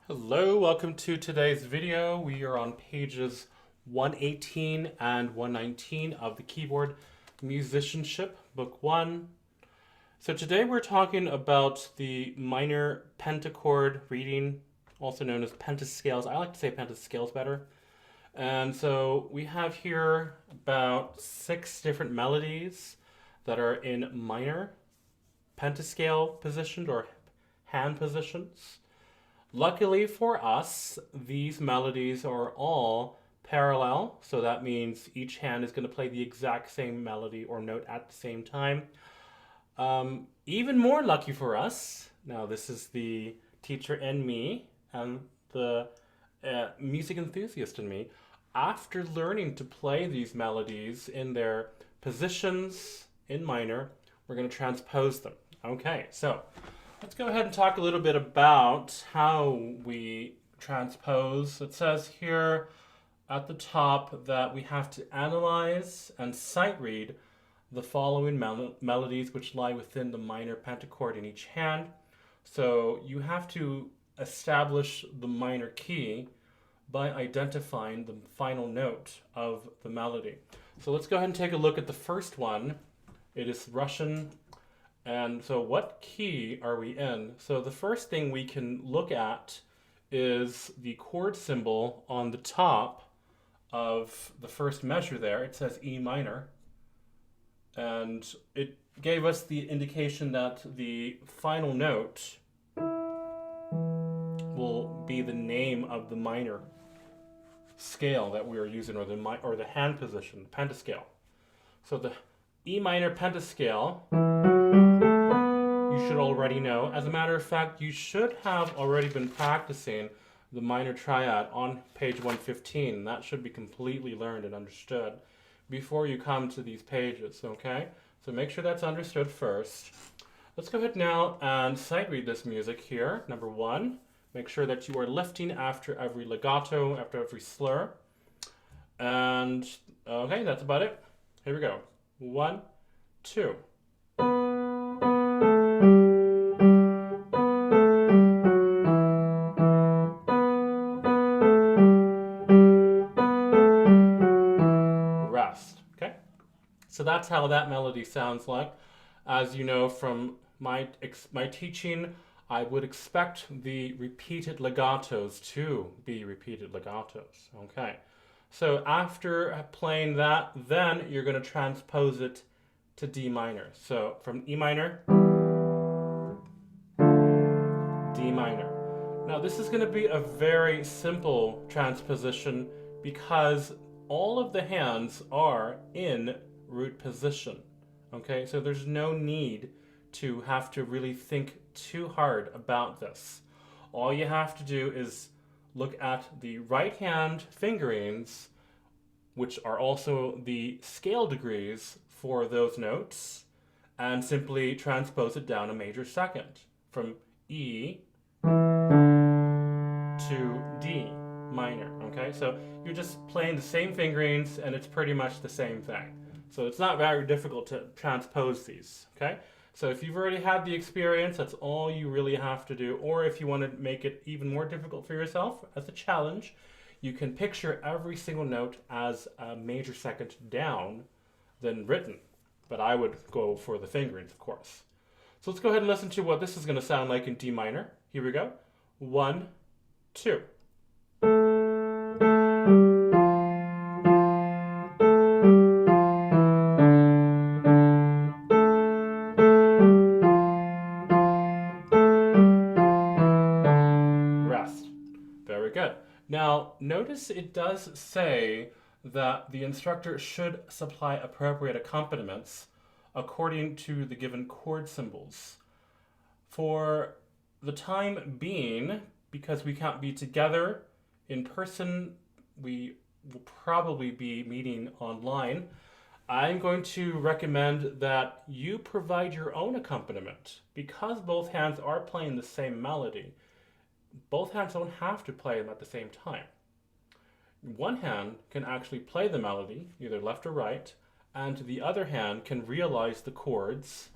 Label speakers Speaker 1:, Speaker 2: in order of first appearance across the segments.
Speaker 1: Hello, welcome to today's video. We are on pages 118 and 119 of the keyboard Musicianship, book 1. So today we're talking about the minor pentachord reading, also known as pentascales. I like to say pentascales better. And so we have here about 6 different melodies that are in minor pentascale positioned or hand positions. Luckily for us, these melodies are all parallel, so that means each hand is going to play the exact same melody or note at the same time. Even more lucky for us, now this is the teacher and me, and the music enthusiast in me, after learning to play these melodies in their positions in minor, we're going to transpose them. Okay, so let's go ahead and talk a little bit about how we transpose. It says here at the top that we have to analyze and sight read the following melodies which lie within the minor pentachord in each hand. So you have to establish the minor key by identifying the final note of the melody. So let's go ahead and take a look at the first one. It is Russian. And so what key are we in? So the first thing we can look at is the chord symbol on the top of the first measure there. It says E minor. And it gave us the indication that the final note will be the name of the minor scale that we are using, or the hand position, the pentascale. So the E minor pentascale, you should already know. As a matter of fact, you should have already been practicing the minor triad on page 115. That should be completely learned and understood before you come to these pages, okay? So make sure that's understood first. Let's go ahead now and sight read this music here. Number 1, make sure that you are lifting after every legato, after every slur. And okay, that's about it. Here we go. 1, 2. Rest. Okay? So that's how that melody sounds like. As you know from my teaching, I would expect the repeated legatos to be repeated legatos. Okay? So after playing that, then you're going to transpose it to D minor. So from E minor, D minor. Now this is going to be a very simple transposition because all of the hands are in root position. Okay, so there's no need to have to really think too hard about this. All you have to do is look at the right hand fingerings, which are also the scale degrees for those notes, and simply transpose it down a major second from E to D minor. Okay, so you're just playing the same fingerings and it's pretty much the same thing. So it's not very difficult to transpose these. Okay, so if you've already had the experience, that's all you really have to do. Or if you want to make it even more difficult for yourself as a challenge, you can picture every single note as a major second down than written. But I would go for the fingerings, of course. So let's go ahead and listen to what this is going to sound like in D minor. Here we go. 1, 2. Rest. Very good. Now, notice it does say that the instructor should supply appropriate accompaniments according to the given chord symbols. For the time being, because we can't be together in person, we will probably be meeting online, I'm going to recommend that you provide your own accompaniment. Because both hands are playing the same melody, both hands don't have to play them at the same time. One hand can actually play the melody, either left or right, and the other hand can realize the chords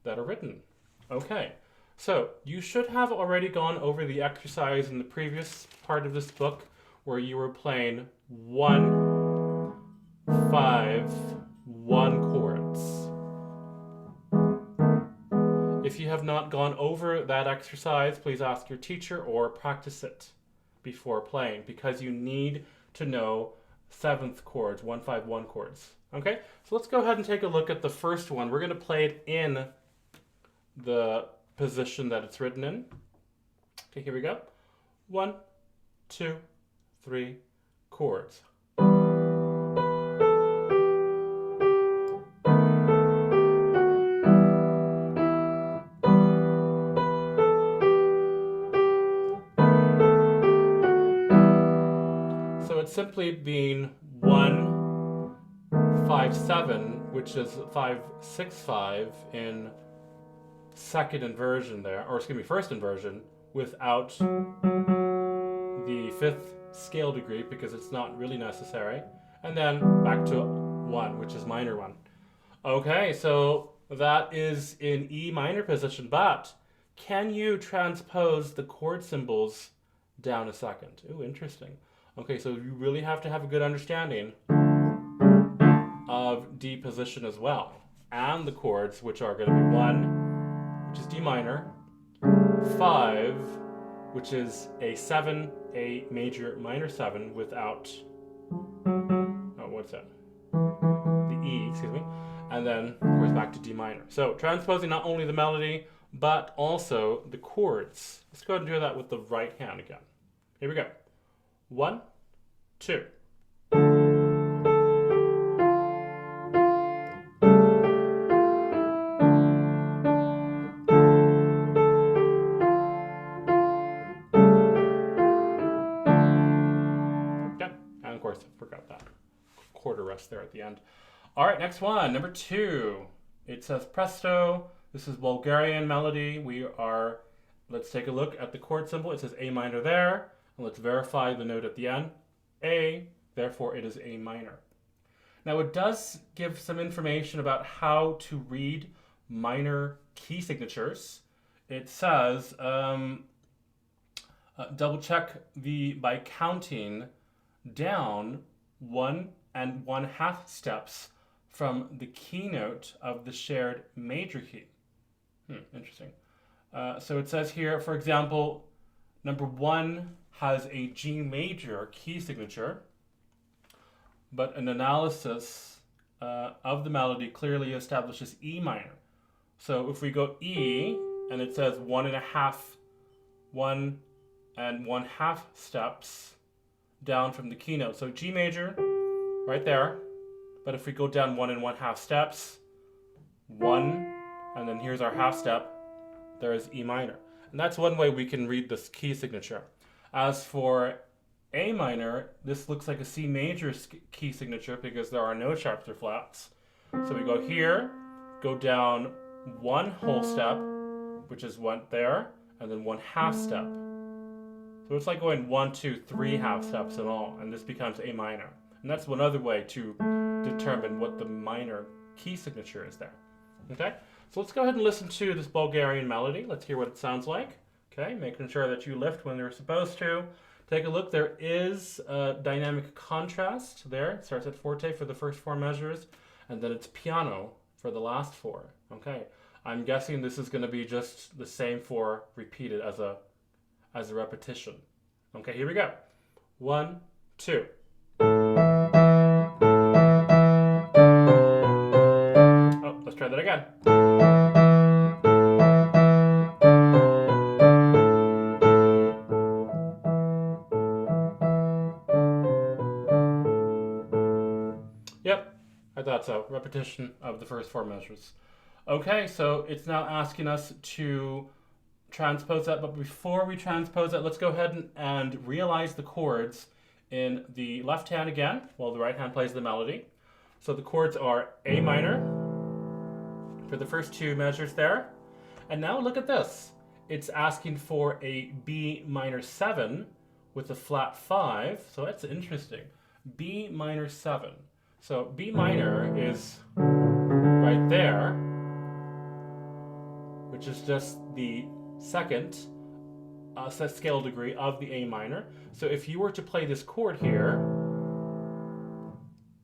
Speaker 1: that are written. Okay, So you should have already gone over the exercise in the previous part of this book where you were playing 1, 5, 1 chords. If you have not gone over that exercise, please ask your teacher or practice it before playing, because you need to know 7th chords, 1, 5, 1 chords. Okay, so let's go ahead and take a look at the first one. We're going to play it in the position that it's written in. Okay, here we go. 1, 2, 3 chords. So it's simply being 1, 5, 7, which is 5, 6, 5 in second inversion there, or excuse me, first inversion, without the 5th scale degree because it's not really necessary, and then back to 1, which is minor 1. Okay, so that is in E minor position, but can you transpose the chord symbols down a second? Ooh, interesting. Okay, so you really have to have a good understanding of D position as well, and the chords, which are going to be 1, which is D minor, 5, which is a 7, a major minor 7 without, oh, what's that? The E, excuse me. And then, of course, back to D minor. So transposing not only the melody, but also the chords. Let's go ahead and do that with the right hand again. Here we go. 1, 2. And of course, I forgot that quarter rest there at the end. All right, next one, number 2. It says presto. This is Bulgarian Melody. Let's take a look at the chord symbol. It says A minor there. And let's verify the note at the end. A, therefore it is A minor. Now it does give some information about how to read minor key signatures. It says, double check by counting down 1 1/2 steps from the keynote of the shared major key. Interesting. So it says here, for example, number 1 has a G major key signature, but an analysis of the melody clearly establishes E minor. So if we go E, and it says 1 1.5 steps down from the keynote. So G major, right there. But if we go down 1 1/2 steps, 1, and then here's our half step, there is E minor. And that's one way we can read this key signature. As for A minor, this looks like a C major key signature because there are no sharps or flats. So we go here, go down 1 whole step, which is 1 there, and then 1/2 step. So it's like going 1, 2, 3 half steps in all, and this becomes A minor. And that's one other way to determine what the minor key signature is there. Okay, so let's go ahead and listen to this Bulgarian melody. Let's hear what it sounds like. Okay, making sure that you lift when you're supposed to. Take a look, there is a dynamic contrast there. It starts at forte for the first 4 measures, and then it's piano for the last 4. Okay, I'm guessing this is going to be just the same 4 repeated as a repetition. Okay, here we go. 1, 2. Oh, let's try that again. Yep, I thought so. Repetition of the first 4 measures. Okay, so it's now asking us to transpose that, but before we transpose that, let's go ahead and realize the chords in the left hand again, while the right hand plays the melody. So the chords are A minor for the first 2 measures there. And now look at this. It's asking for a B minor 7 with a flat 5, so that's interesting. B minor 7. So B minor is right there, which is just the second scale degree of the A minor. So if you were to play this chord here,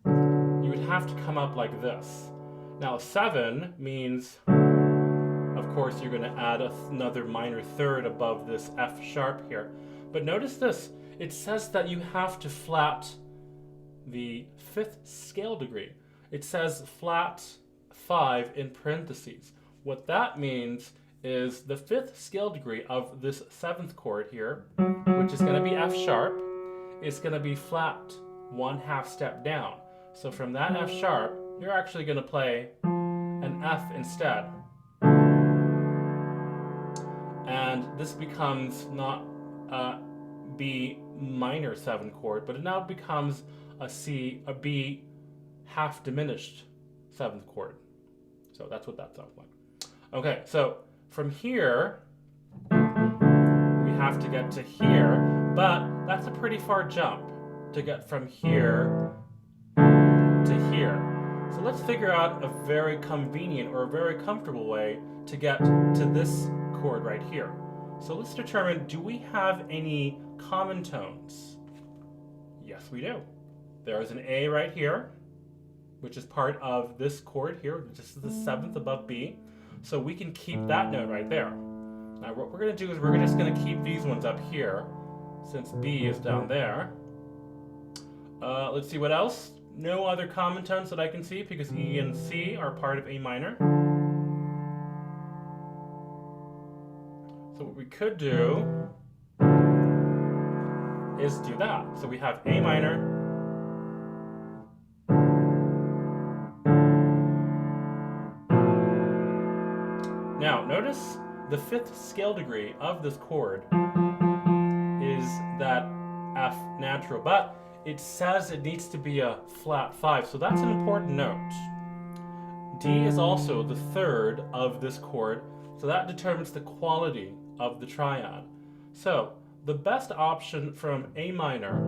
Speaker 1: you would have to come up like this. Now 7 means, of course, you're going to add another minor third above this F sharp here. But notice this, it says that you have to flat the 5th scale degree. It says flat 5 in parentheses. What that means is the 5th scale degree of this 7th chord here, which is going to be F sharp, is going to be flat 1/2 step down. So from that F sharp, you're actually going to play an F instead. And this becomes not a B minor 7 chord, but it now becomes a B half diminished 7th chord. So that's what that sounds like. Okay, so from here, we have to get to here, but that's a pretty far jump to get from here to here. So let's figure out a very convenient or a very comfortable way to get to this chord right here. So let's determine, do we have any common tones? Yes, we do. There is an A right here, which is part of this chord here. This is the 7th above B. So we can keep that note right there. Now what we're going to do is we're just going to keep these ones up here, since B is down there. Let's see what else. No other common tones that I can see, because E and C are part of A minor. So what we could do is do that. So we have A minor, now notice the 5th scale degree of this chord is that F natural, but it says it needs to be a flat 5, so that's an important note. D is also the 3rd of this chord, so that determines the quality of the triad. So the best option from A minor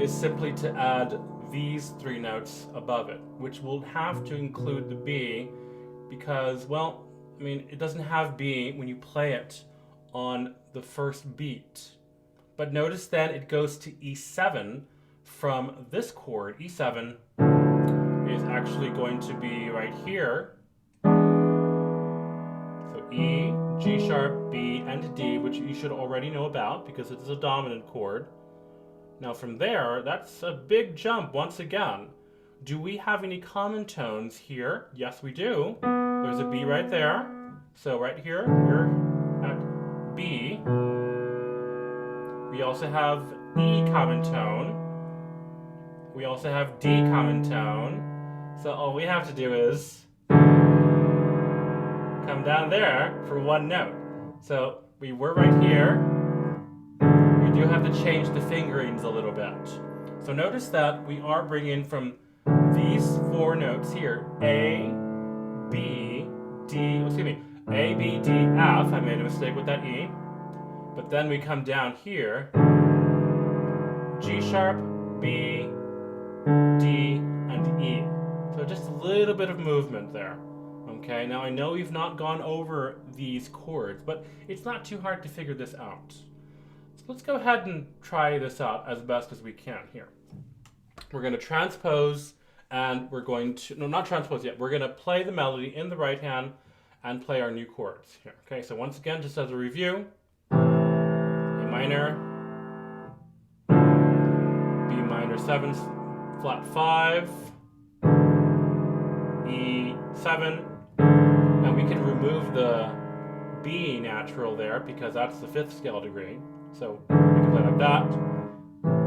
Speaker 1: is simply to add these 3 notes above it, which will have to include the B because, well, I mean, it doesn't have B when you play it on the first beat. But notice then it goes to E7 from this chord. E7 is actually going to be right here. So E, G sharp, B, and D, which you should already know about because it is a dominant chord. Now from there, that's a big jump once again. Do we have any common tones here? Yes, we do. There's a B right there. So right here, we're at B. We also have E common tone. We also have D common tone. So all we have to do is come down there for one note. So we were right here. We do have to change the fingerings a little bit. So notice that we are bringing from these 4 notes here, A, B, D, excuse me, A, B, D, F. I made a mistake with that E. But then we come down here, G sharp, B, D, and E. So just a little bit of movement there. Okay, now I know we've not gone over these chords, but it's not too hard to figure this out. So let's go ahead and try this out as best as we can here. We're going to transpose, and we're going to, no, not transpose yet, we're going to play the melody in the right hand and play our new chords here. Okay, so once again, just as a review, A minor, B minor 7, flat 5, E7, and we can remove the B natural there because that's the 5th scale degree. So we can play like that,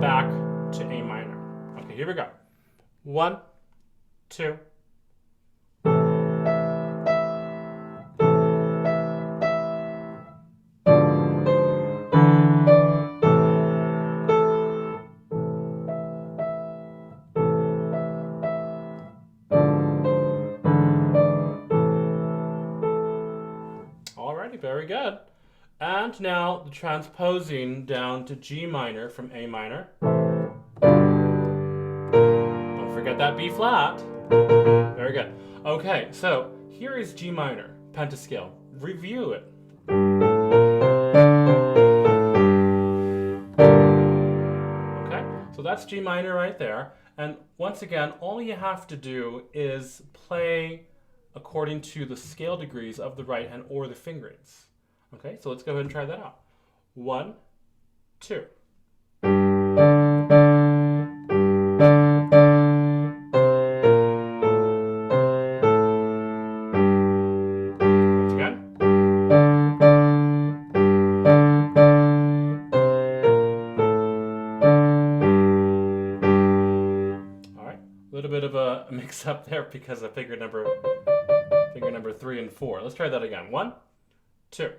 Speaker 1: back to A minor. Okay, here we go. 1, 2. Alrighty, very good. And now the transposing down to G minor from A minor. Don't forget that B flat. Very good. Okay, so here is G minor. pentascale. Review it. Okay, so that's G minor right there. And once again, all you have to do is play according to the scale degrees of the right hand or the fingerings. Okay, so let's go ahead and try that out. 1, 2. A little bit of a mix up there because of finger number 3 and 4. Let's try that again. 1, 2.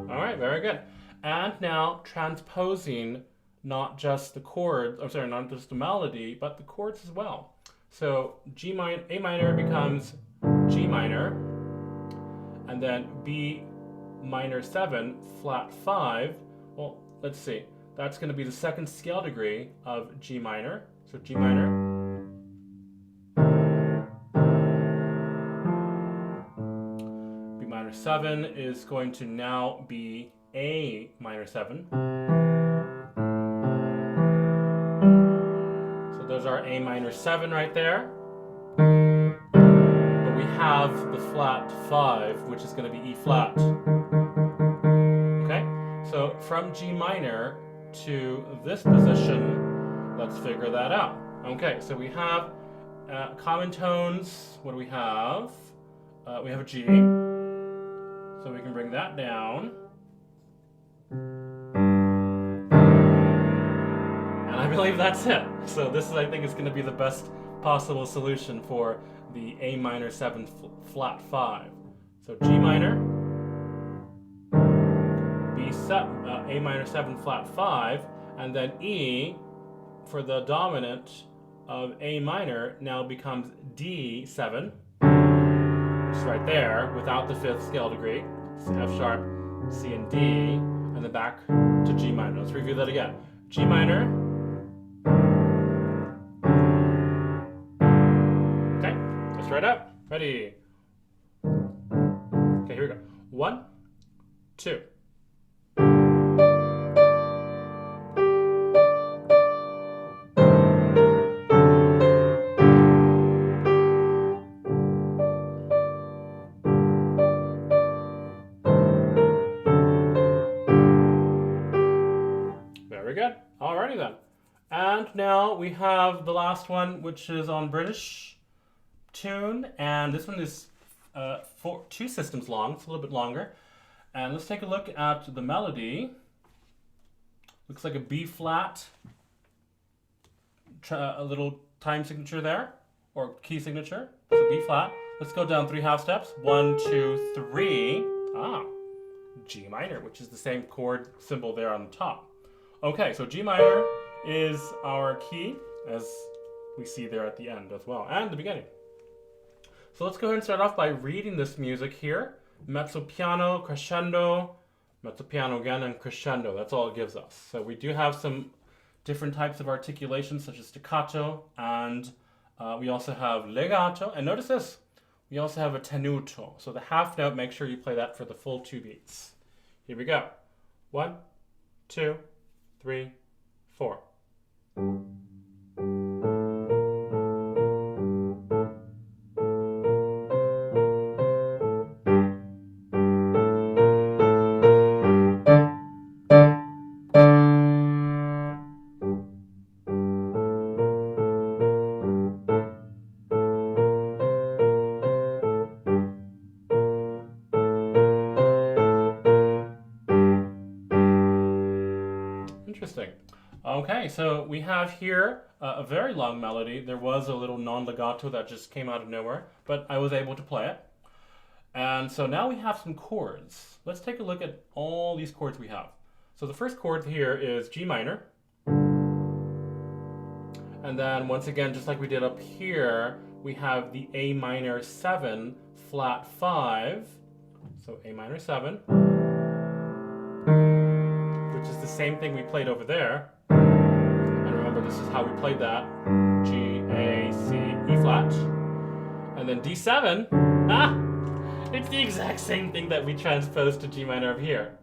Speaker 1: All right, very good. And now transposing not just the chords, I'm sorry, not just the melody, but the chords as well. So A minor becomes G minor, and then B minor 7 flat 5. Well, let's see. That's going to be the second scale degree of G minor. So G minor. B minor 7 is going to now be A minor 7. Those are A minor 7 right there. But we have the flat 5, which is going to be E flat. Okay? So from G minor to this position, let's figure that out. Okay, so we have common tones. What do we have? We have a G. So we can bring that down. I believe that's it. So this is, I think, is going to be the best possible solution for the A minor 7 flat 5. So G minor, A minor 7 flat 5, and then E for the dominant of A minor now becomes D7, which is right there without the 5th scale degree. F sharp, C and D, and then back to G minor. Let's review that again. G minor. Right up. Ready. Okay, here we go. 1, 2. Very good. Alrighty then. And now we have the last one, which is on British tune, and this one is 2 systems long. It's a little bit longer. And let's take a look at the melody. Looks like a B flat, a little time signature there, or key signature. It's a B flat. Let's go down 3 half steps. 1, 2, 3. G minor, which is the same chord symbol there on the top. Okay, so G minor is our key, as we see there at the end as well, and the beginning. So let's go ahead and start off by reading this music here. Mezzo piano, crescendo, mezzo piano again, and crescendo. That's all it gives us. So we do have some different types of articulation, such as staccato, and we also have legato. And notice this, we also have a tenuto. So the half note, make sure you play that for the full 2 beats. Here we go. 1, 2, 3, 4. Interesting. Okay, so we have here a very long melody. There was a little non-legato that just came out of nowhere, but I was able to play it. And so now we have some chords. Let's take a look at all these chords we have. So the first chord here is G minor. And then once again, just like we did up here, we have the A minor 7 flat 5, so A minor 7, which is the same thing we played over there. And remember, this is how we played that. G, A, C, E flat. And then D7, it's the exact same thing that we transposed to G minor over here.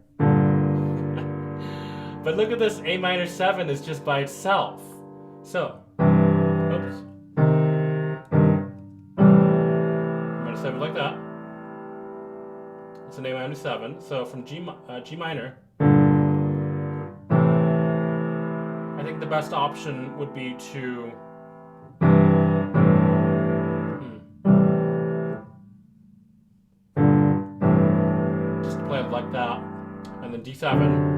Speaker 1: But look at this, A minor 7 is just by itself. So, oops. A minor 7 like that. It's an A minor 7. So from G minor, I think the best option would be to just play it like that, and then D7.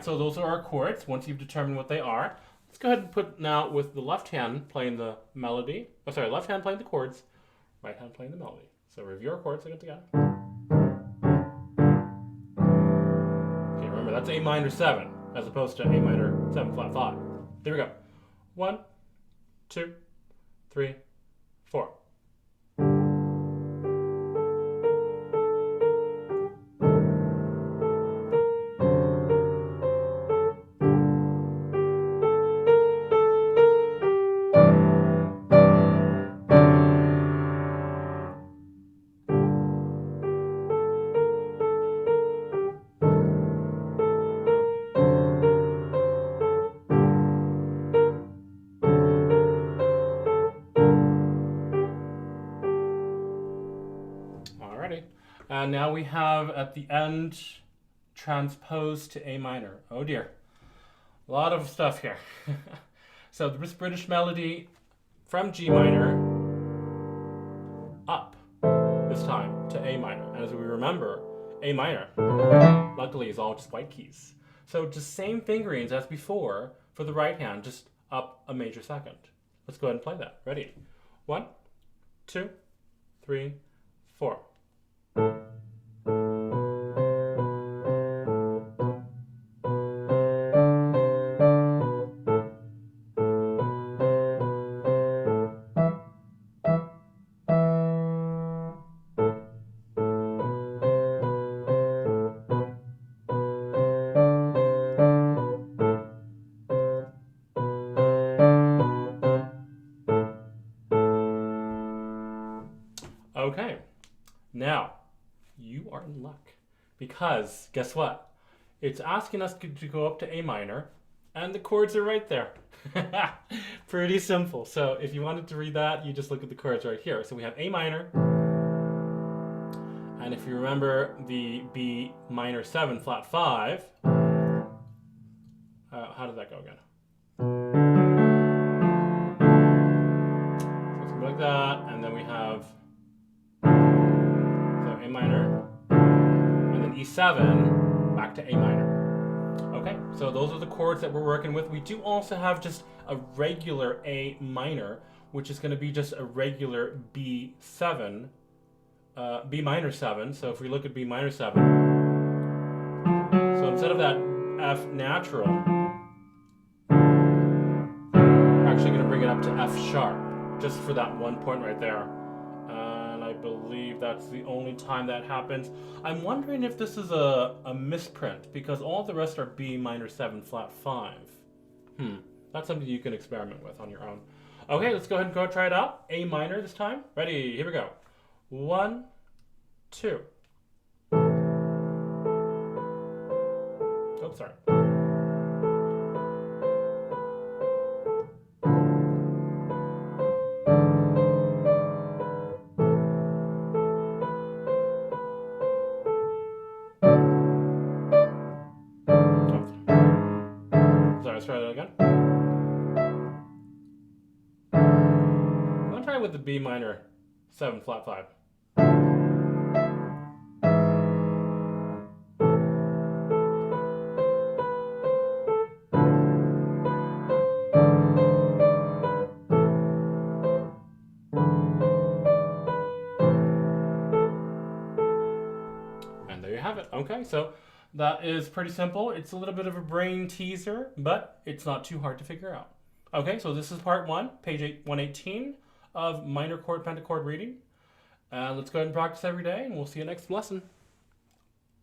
Speaker 1: So those are our chords. Once you've determined what they are, let's go ahead and put now with the left hand playing the melody. Oh, sorry, left hand playing the chords, right hand playing the melody. So review our chords again together. Okay, remember that's A minor 7 as opposed to A minor 7 flat 5. There we go. 1, 2, 3, 4. And now we have at the end transpose to A minor. Oh dear, a lot of stuff here. So this British melody from G minor up this time to A minor. And as we remember, A minor, luckily, is all just white keys. So just same fingerings as before for the right hand, just up a major second. Let's go ahead and play that. Ready? 1, 2, 3, 4. Okay, now you are in luck because guess what? It's asking us to go up to A minor and the chords are right there. Pretty simple. So if you wanted to read that, you just look at the chords right here. So we have A minor, and if you remember the B minor 7 flat 5, how did that go again? So something like that, and then we have A minor, and then E7, back to A minor. Okay, so those are the chords that we're working with. We do also have just a regular A minor, which is going to be just a regular B7, B minor 7. So if we look at B minor 7, so instead of that F natural, we're actually going to bring it up to F sharp, just for that one point right there. I believe that's the only time that happens. I'm wondering if this is a misprint because all the rest are B minor 7 flat 5. That's something you can experiment with on your own. Okay, let's go ahead and go try it out. A minor this time. Ready? Here we go. 1, 2. Oh, sorry. Let's try that again. I'm going to try with the B minor 7 flat 5. And there you have it. Okay, so that is pretty simple. It's a little bit of a brain teaser, but it's not too hard to figure out. Okay, so this is part 1, page 118 of minor chord pentachord reading. Let's go ahead and practice every day, and we'll see you next lesson.